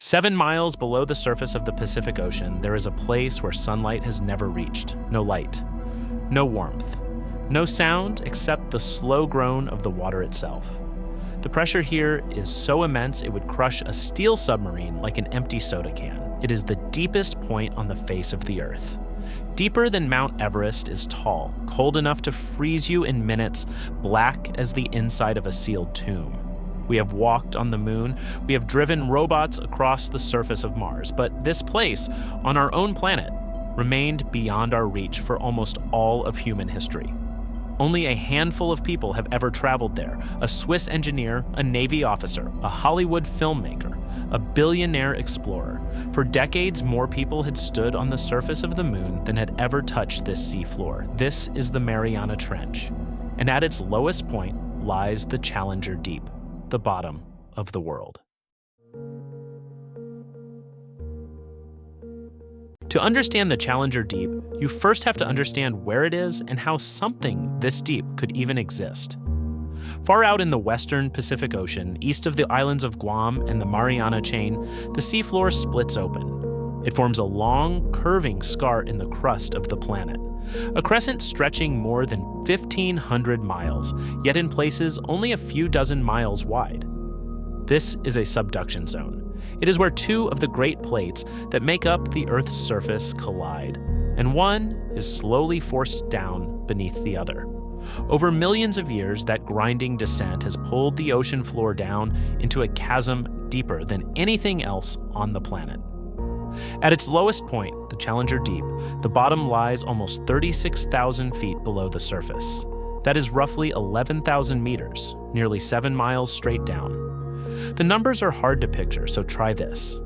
7 miles below the surface of the Pacific Ocean, there is a place where sunlight has never reached. No light, no warmth, no sound except the slow groan of the water itself. The pressure here is so immense it would crush a steel submarine like an empty soda can. It is the deepest point on the face of the Earth. Deeper than Mount Everest is tall, cold enough to freeze you in minutes, black as the inside of a sealed tomb. We have walked on the moon, we have driven robots across the surface of Mars, but this place, on our own planet, remained beyond our reach for almost all of human history. Only a handful of people have ever traveled there: a Swiss engineer, a Navy officer, a Hollywood filmmaker, a billionaire explorer. For decades, more people had stood on the surface of the moon than had ever touched this seafloor. This is the Mariana Trench, and at its lowest point lies the Challenger Deep, the bottom of the world. To understand the Challenger Deep, you first have to understand where it is and how something this deep could even exist. Far out in the western Pacific Ocean, east of the islands of Guam and the Mariana Chain, the seafloor splits open. It forms a long, curving scar in the crust of the planet, a crescent stretching more than 1,500 miles, yet in places only a few dozen miles wide. This is a subduction zone. It is where two of the great plates that make up the Earth's surface collide, and one is slowly forced down beneath the other. Over millions of years, that grinding descent has pulled the ocean floor down into a chasm deeper than anything else on the planet. At its lowest point, the Challenger Deep, the bottom lies almost 36,000 feet below the surface. That is roughly 11,000 meters, nearly 7 miles straight down. The numbers are hard to picture, so try this.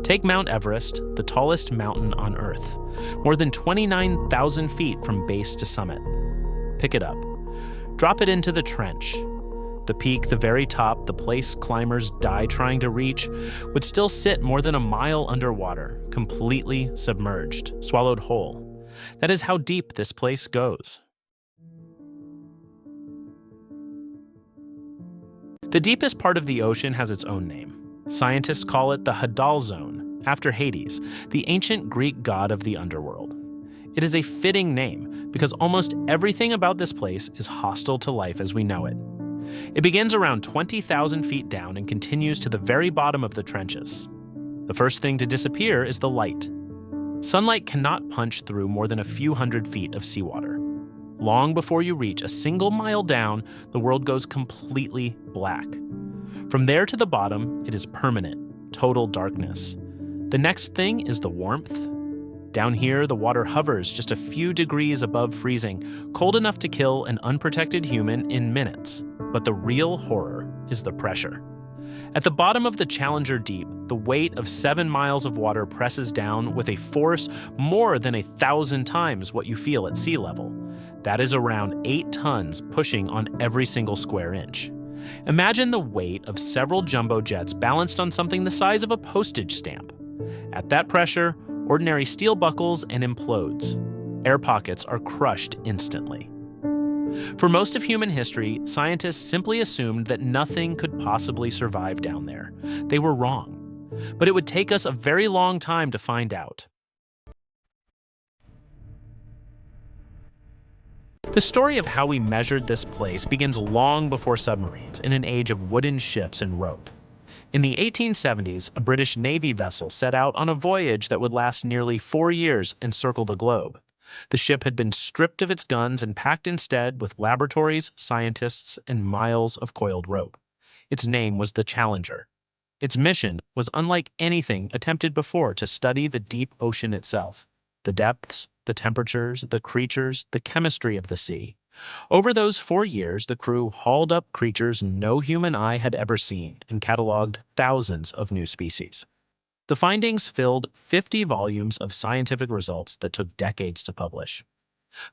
Take Mount Everest, the tallest mountain on Earth, more than 29,000 feet from base to summit. Pick it up. Drop it into the trench. The peak, the very top, the place climbers die trying to reach, would still sit more than a mile underwater, completely submerged, swallowed whole. That is how deep this place goes. The deepest part of the ocean has its own name. Scientists call it the Hadal zone, after Hades, the ancient Greek god of the underworld. It is a fitting name because almost everything about this place is hostile to life as we know it. It begins around 20,000 feet down and continues to the very bottom of the trenches. The first thing to disappear is the light. Sunlight cannot punch through more than a few hundred feet of seawater. Long before you reach a single mile down, the world goes completely black. From there to the bottom, it is permanent, total darkness. The next thing is the warmth. Down here, the water hovers just a few degrees above freezing, cold enough to kill an unprotected human in minutes. But the real horror is the pressure. At the bottom of the Challenger Deep, the weight of 7 miles of water presses down with a force more than 1,000 times what you feel at sea level. That is around 8 tons pushing on every single square inch. Imagine the weight of several jumbo jets balanced on something the size of a postage stamp. At that pressure, ordinary steel buckles and implodes. Air pockets are crushed instantly. For most of human history, scientists simply assumed that nothing could possibly survive down there. They were wrong. But it would take us a very long time to find out. The story of how we measured this place begins long before submarines, in an age of wooden ships and rope. In the 1870s, a British Navy vessel set out on a voyage that would last nearly 4 years and circle the globe. The ship had been stripped of its guns and packed instead with laboratories, scientists, and miles of coiled rope. Its name was the Challenger. Its mission was unlike anything attempted before to study the deep ocean itself. The depths, the temperatures, the creatures, the chemistry of the sea. Over those 4 years, the crew hauled up creatures no human eye had ever seen and cataloged thousands of new species. The findings filled 50 volumes of scientific results that took decades to publish.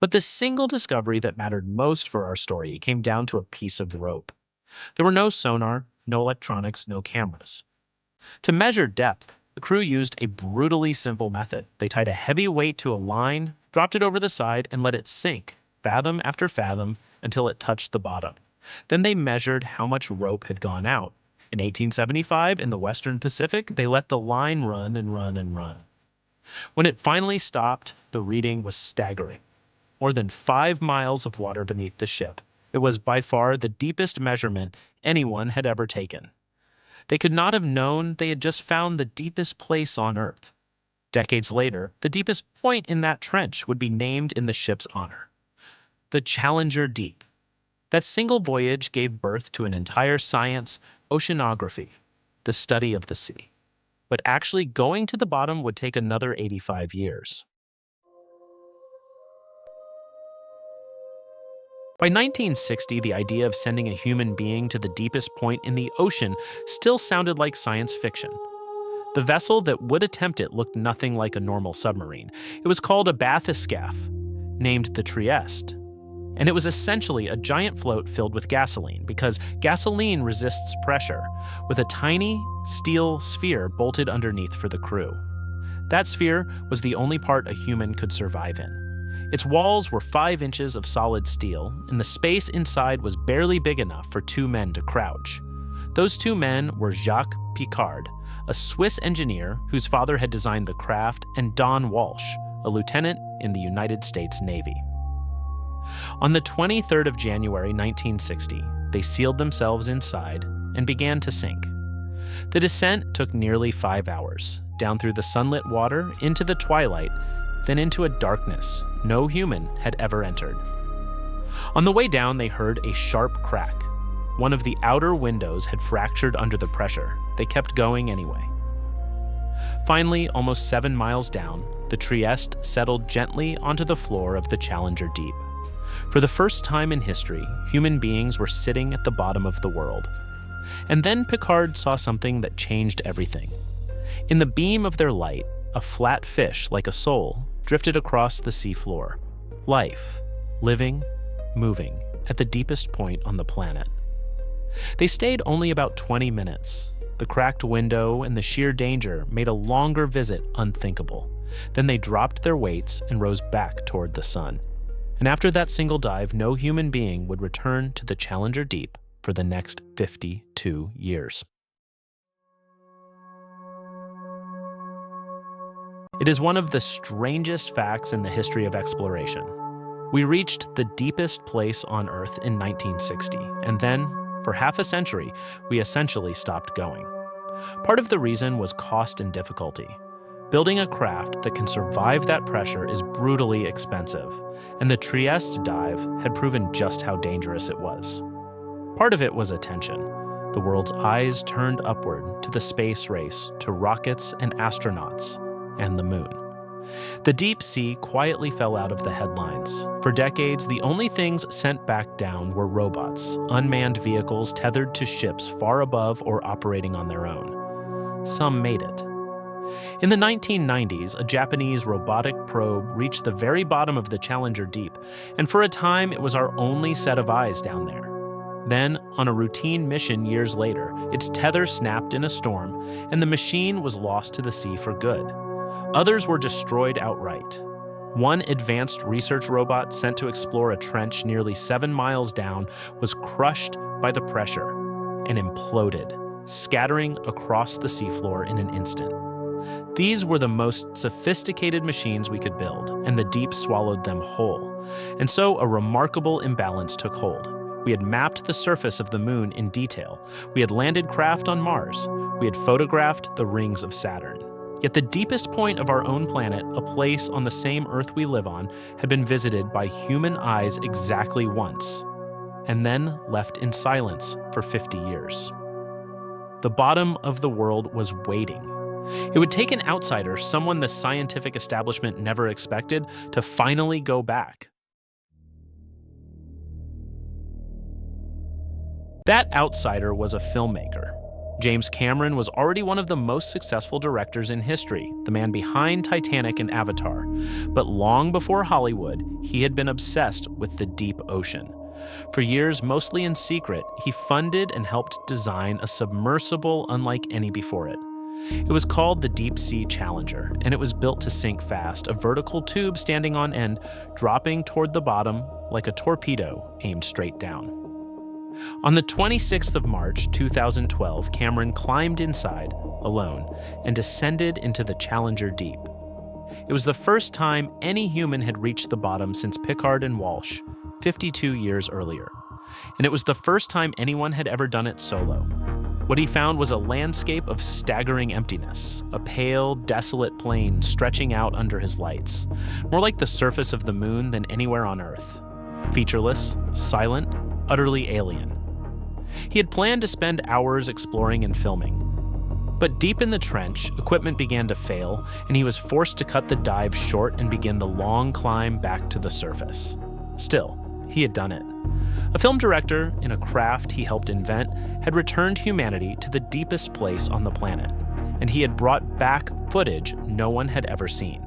But the single discovery that mattered most for our story came down to a piece of rope. There were no sonar, no electronics, no cameras. To measure depth, the crew used a brutally simple method. They tied a heavy weight to a line, dropped it over the side, and let it sink, fathom after fathom, until it touched the bottom. Then they measured how much rope had gone out. In 1875, in the Western Pacific, they let the line run and run and run. When it finally stopped, the reading was staggering. More than 5 miles of water beneath the ship. It was by far the deepest measurement anyone had ever taken. They could not have known they had just found the deepest place on Earth. Decades later, the deepest point in that trench would be named in the ship's honor. The Challenger Deep. That single voyage gave birth to an entire science, oceanography, the study of the sea. But actually going to the bottom would take another 85 years. By 1960, the idea of sending a human being to the deepest point in the ocean still sounded like science fiction. The vessel that would attempt it looked nothing like a normal submarine. It was called a bathyscaphe, named the Trieste. And it was essentially a giant float filled with gasoline, because gasoline resists pressure, with a tiny steel sphere bolted underneath for the crew. That sphere was the only part a human could survive in. Its walls were 5 inches of solid steel, and the space inside was barely big enough for 2 men to crouch. Those 2 men were Jacques Piccard, a Swiss engineer whose father had designed the craft, and Don Walsh, a lieutenant in the United States Navy. On the 23rd of January 1960, they sealed themselves inside and began to sink. The descent took nearly 5 hours, down through the sunlit water, into the twilight, then into a darkness no human had ever entered. On the way down, they heard a sharp crack. One of the outer windows had fractured under the pressure. They kept going anyway. Finally, almost 7 miles down, the Trieste settled gently onto the floor of the Challenger Deep. For the first time in history, human beings were sitting at the bottom of the world. And then Piccard saw something that changed everything. In the beam of their light, a flat fish, like a soul, drifted across the seafloor. Life, living, moving, at the deepest point on the planet. They stayed only about 20 minutes. The cracked window and the sheer danger made a longer visit unthinkable. Then they dropped their weights and rose back toward the sun. And after that single dive, no human being would return to the Challenger Deep for the next 52 years. It is one of the strangest facts in the history of exploration. We reached the deepest place on Earth in 1960, and then, for half a century, we essentially stopped going. Part of the reason was cost and difficulty. Building a craft that can survive that pressure is brutally expensive, and the Trieste dive had proven just how dangerous it was. Part of it was attention. The world's eyes turned upward to the space race, to rockets and astronauts, and the moon. The deep sea quietly fell out of the headlines. For decades, the only things sent back down were robots, unmanned vehicles tethered to ships far above or operating on their own. Some made it. In the 1990s, a Japanese robotic probe reached the very bottom of the Challenger Deep, and for a time it was our only set of eyes down there. Then, on a routine mission years later, its tether snapped in a storm, and the machine was lost to the sea for good. Others were destroyed outright. One advanced research robot sent to explore a trench nearly 7 miles down was crushed by the pressure and imploded, scattering across the seafloor in an instant. These were the most sophisticated machines we could build, and the deep swallowed them whole. And so a remarkable imbalance took hold. We had mapped the surface of the moon in detail. We had landed craft on Mars. We had photographed the rings of Saturn. Yet the deepest point of our own planet, a place on the same Earth we live on, had been visited by human eyes exactly once, and then left in silence for 50 years. The bottom of the world was waiting. It would take an outsider, someone the scientific establishment never expected, to finally go back. That outsider was a filmmaker. James Cameron was already one of the most successful directors in history, the man behind Titanic and Avatar. But long before Hollywood, he had been obsessed with the deep ocean. For years, mostly in secret, he funded and helped design a submersible unlike any before it. It was called the Deep Sea Challenger, and it was built to sink fast, a vertical tube standing on end, dropping toward the bottom like a torpedo aimed straight down. On the 26th of March, 2012, Cameron climbed inside, alone, and descended into the Challenger Deep. It was the first time any human had reached the bottom since Piccard and Walsh, 52 years earlier. And it was the first time anyone had ever done it solo. What he found was a landscape of staggering emptiness, a pale, desolate plain stretching out under his lights, more like the surface of the moon than anywhere on Earth. Featureless, silent, utterly alien. He had planned to spend hours exploring and filming. But deep in the trench, equipment began to fail, and he was forced to cut the dive short and begin the long climb back to the surface. Still, he had done it. A film director, in a craft he helped invent, had returned humanity to the deepest place on the planet, and he had brought back footage no one had ever seen.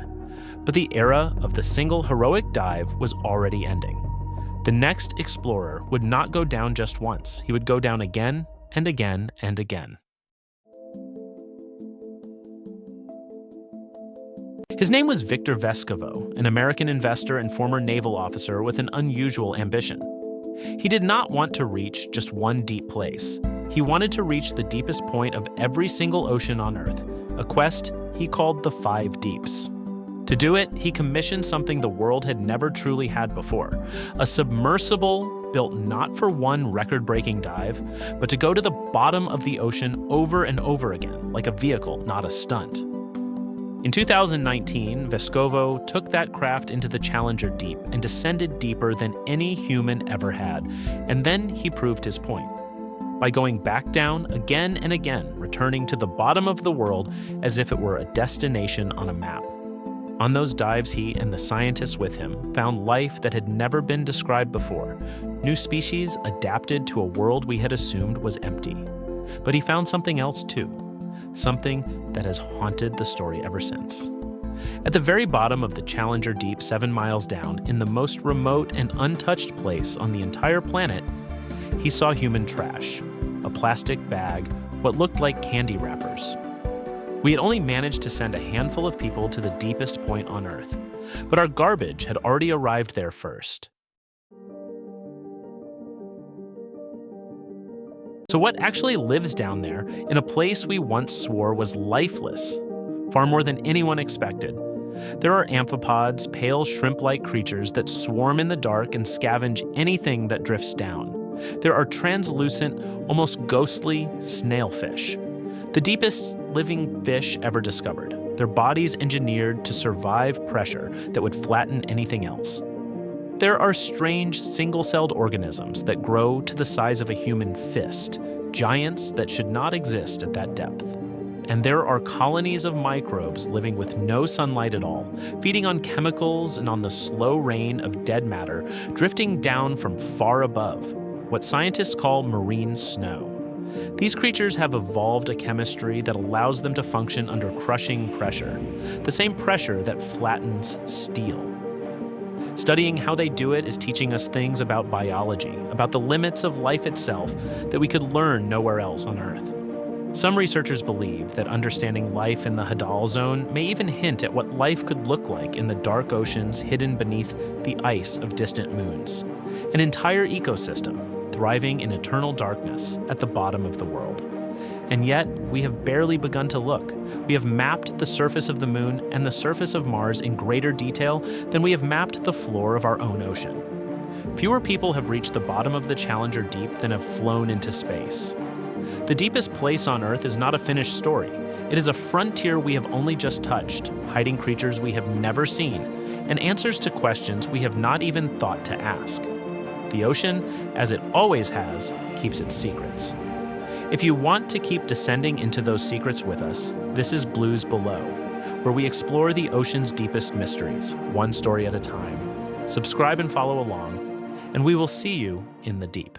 But the era of the single heroic dive was already ending. The next explorer would not go down just once. He would go down again and again and again. His name was Victor Vescovo, an American investor and former naval officer with an unusual ambition. He did not want to reach just one deep place. He wanted to reach the deepest point of every single ocean on Earth, a quest he called the 5 Deeps. To do it, he commissioned something the world had never truly had before, a submersible built not for one record-breaking dive, but to go to the bottom of the ocean over and over again, like a vehicle, not a stunt. In 2019, Vescovo took that craft into the Challenger Deep and descended deeper than any human ever had, and then he proved his point. By going back down again and again, returning to the bottom of the world as if it were a destination on a map. On those dives, he and the scientists with him found life that had never been described before, new species adapted to a world we had assumed was empty. But he found something else too. Something that has haunted the story ever since. At the very bottom of the Challenger Deep 7 miles down, in the most remote and untouched place on the entire planet, he saw human trash, a plastic bag, what looked like candy wrappers. We had only managed to send a handful of people to the deepest point on Earth, but our garbage had already arrived there first. So what actually lives down there in a place we once swore was lifeless, far more than anyone expected? There are amphipods, pale shrimp-like creatures that swarm in the dark and scavenge anything that drifts down. There are translucent, almost ghostly snailfish, the deepest living fish ever discovered, their bodies engineered to survive pressure that would flatten anything else. There are strange single-celled organisms that grow to the size of a human fist, giants that should not exist at that depth. And there are colonies of microbes living with no sunlight at all, feeding on chemicals and on the slow rain of dead matter drifting down from far above, what scientists call marine snow. These creatures have evolved a chemistry that allows them to function under crushing pressure, the same pressure that flattens steel. Studying how they do it is teaching us things about biology, about the limits of life itself that we could learn nowhere else on Earth. Some researchers believe that understanding life in the Hadal zone may even hint at what life could look like in the dark oceans hidden beneath the ice of distant moons. An entire ecosystem thriving in eternal darkness at the bottom of the world. And yet, we have barely begun to look. We have mapped the surface of the moon and the surface of Mars in greater detail than we have mapped the floor of our own ocean. Fewer people have reached the bottom of the Challenger Deep than have flown into space. The deepest place on Earth is not a finished story. It is a frontier we have only just touched, hiding creatures we have never seen, and answers to questions we have not even thought to ask. The ocean, as it always has, keeps its secrets. If you want to keep descending into those secrets with us, this is Blues Below, where we explore the ocean's deepest mysteries, one story at a time. Subscribe and follow along, and we will see you in the deep.